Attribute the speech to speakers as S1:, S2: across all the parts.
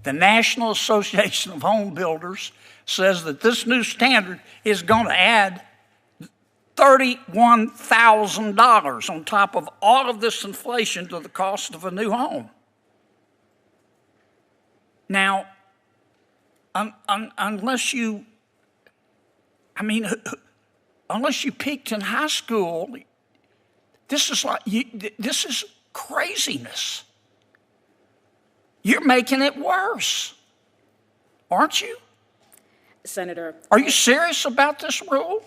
S1: The National Association of Home Builders says that this new standard is going to add $31,000 on top of all of this inflation to the cost of a new home. Now, unless you peaked in high school, this is craziness. You're making it worse, aren't you?
S2: Senator,
S1: are you serious about this rule?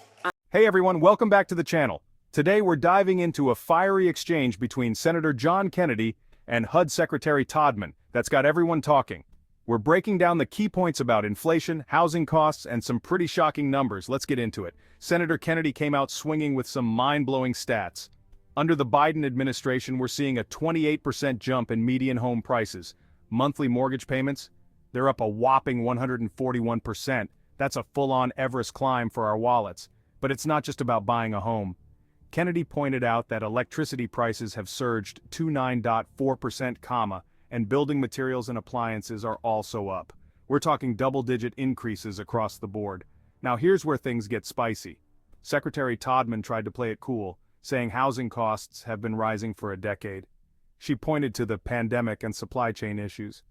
S3: Hey everyone, welcome back to the channel. Today we're diving into a fiery exchange between Senator John Kennedy and HUD Secretary Todman that's got everyone talking. We're breaking down the key points about inflation, housing costs, and some pretty shocking numbers. Let's get into it. Senator Kennedy came out swinging with some mind-blowing stats. Under the Biden administration, we're seeing a 28% jump in median home prices. Monthly mortgage payments, they're up a whopping 141%. That's a full-on Everest climb for our wallets. But it's not just about buying a home. Kennedy pointed out that electricity prices have surged 29.4%, and building materials and appliances are also up. We're talking double-digit increases across the board. Now here's where things get spicy. Secretary Todman tried to play it cool, saying housing costs have been rising for a decade. She pointed to the pandemic and supply chain issues.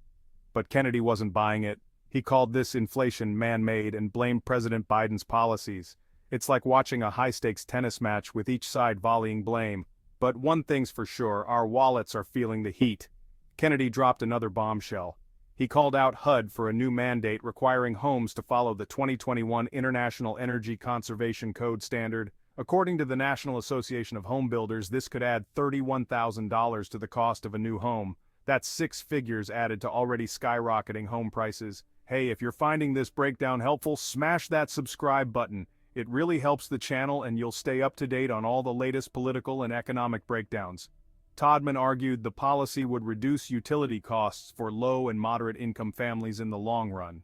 S3: But Kennedy wasn't buying it. He called this inflation man-made and blamed President Biden's policies. It's like watching a high-stakes tennis match with each side volleying blame. But one thing's for sure, our wallets are feeling the heat. Kennedy dropped another bombshell. He called out HUD for a new mandate requiring homes to follow the 2021 International Energy Conservation Code standard. According to the National Association of Home Builders, this could add $31,000 to the cost of a new home. That's 6 figures added to already skyrocketing home prices. Hey, if you're finding this breakdown helpful, smash that subscribe button. It really helps the channel and you'll stay up to date on all the latest political and economic breakdowns. Todman argued the policy would reduce utility costs for low and moderate income families in the long run.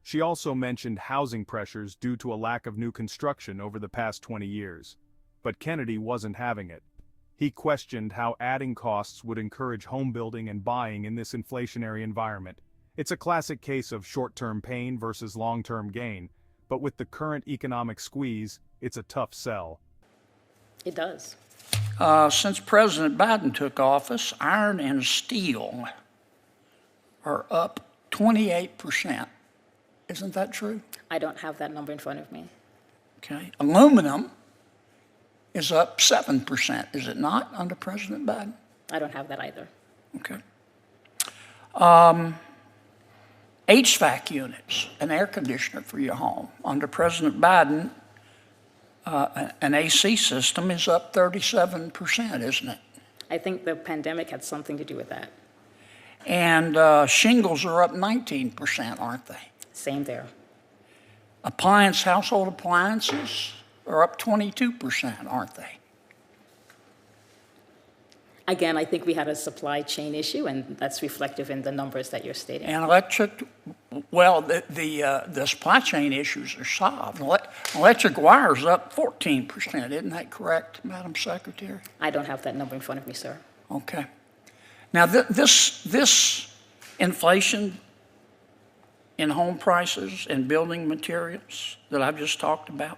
S3: She also mentioned housing pressures due to a lack of new construction over the past 20 years. But Kennedy wasn't having it. He questioned how adding costs would encourage home building and buying in this inflationary environment. It's a classic case of short-term pain versus long-term gain, but with the current economic squeeze, it's a tough sell.
S2: it does.
S1: Since President Biden took office, iron and steel are up 28%. Isn't that true?
S2: I don't have that number in front of me.
S1: Okay. Aluminum is up 7%, is it not, under President Biden?
S2: I don't have that either.
S1: Okay. HVAC units, an air conditioner for your home. Under President Biden, an AC system is up 37%, isn't it?
S2: I think the pandemic had something to do with that.
S1: And shingles are up 19%, aren't they?
S2: Same there.
S1: Household appliances are up 22%, aren't they?
S2: Again, I think we had a supply chain issue, and that's reflective in the numbers that you're stating.
S1: And electric, well, the supply chain issues are solved. Electric wires up 14%, isn't that correct, Madam Secretary?
S2: I don't have that number in front of me, sir.
S1: Okay. Now, this inflation in home prices and building materials that I've just talked about,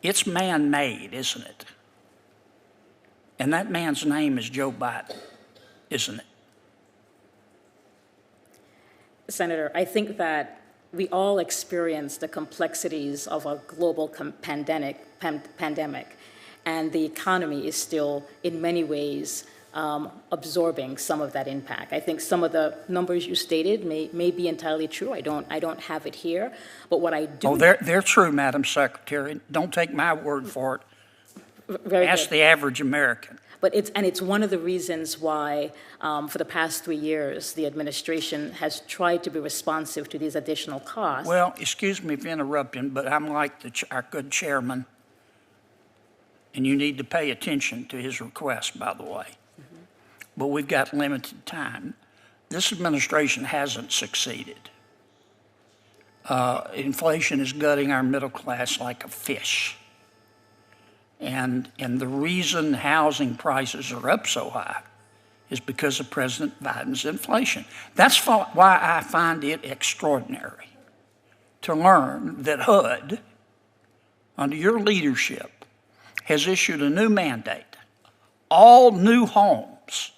S1: it's man-made, isn't it? And that man's name is Joe Biden, isn't it?
S2: Senator, I think that we all experience the complexities of a global pandemic, and the economy is still, in many ways, absorbing some of that impact. I think some of the numbers you stated may be entirely true. I don't have it here, but what I do.
S1: Oh, they're true, Madam Secretary. Don't take my word for it.
S2: Very
S1: Ask
S2: good.
S1: the average American.
S2: But it's one of the reasons why, for the past 3 years, the administration has tried to be responsive to these additional costs.
S1: Well, excuse me for interrupting, but I'm like our good chairman, and you need to pay attention to his request, by the way. Mm-hmm. But we've got limited time. This administration hasn't succeeded. Inflation is gutting our middle class like a fish. And the reason housing prices are up so high is because of President Biden's inflation. That's why I find it extraordinary to learn that HUD, under your leadership, has issued a new mandate. All new homes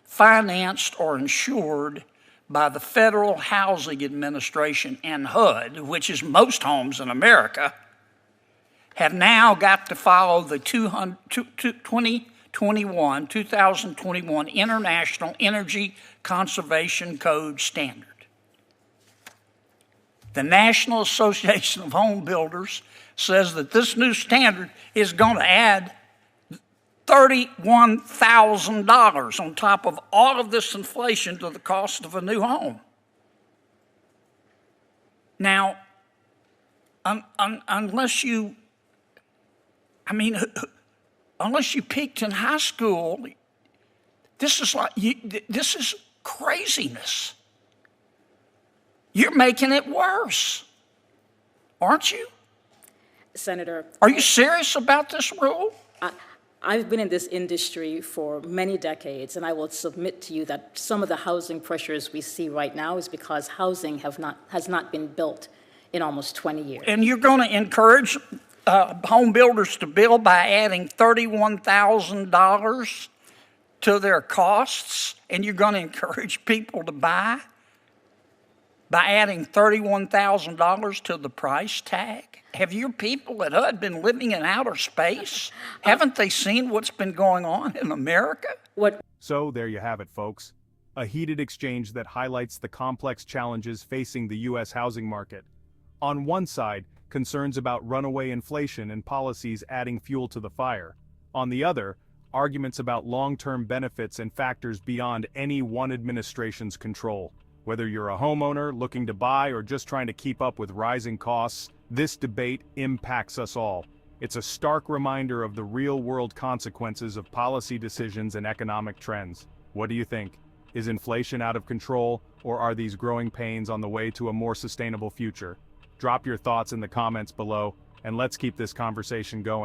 S1: financed or insured by the Federal Housing Administration and HUD, which is most homes in America, have now got to follow the 2021 International Energy Conservation Code standard. The National Association of Home Builders says that this new standard is going to add $31,000 on top of all of this inflation to the cost of a new home. Now, unless you peaked in high school, this is craziness. You're making it worse, aren't you?
S2: Senator,
S1: are you serious about this rule?
S2: I've been in this industry for many decades, and I will submit to you that some of the housing pressures we see right now is because housing has not been built in almost 20 years.
S1: And you're going to encourage home builders to build by adding $31,000 to their costs, and you're going to encourage people to buy by adding $31,000 to the price tag? Have your people at HUD been living in outer space? Haven't they seen what's been going on in America?
S3: So there you have it, folks. A heated exchange that highlights the complex challenges facing the U.S. housing market. On one side, concerns about runaway inflation and policies adding fuel to the fire. On the other, arguments about long-term benefits and factors beyond any one administration's control. Whether you're a homeowner looking to buy or just trying to keep up with rising costs, this debate impacts us all. It's a stark reminder of the real-world consequences of policy decisions and economic trends. What do you think? Is inflation out of control, or are these growing pains on the way to a more sustainable future? Drop your thoughts in the comments below, and let's keep this conversation going.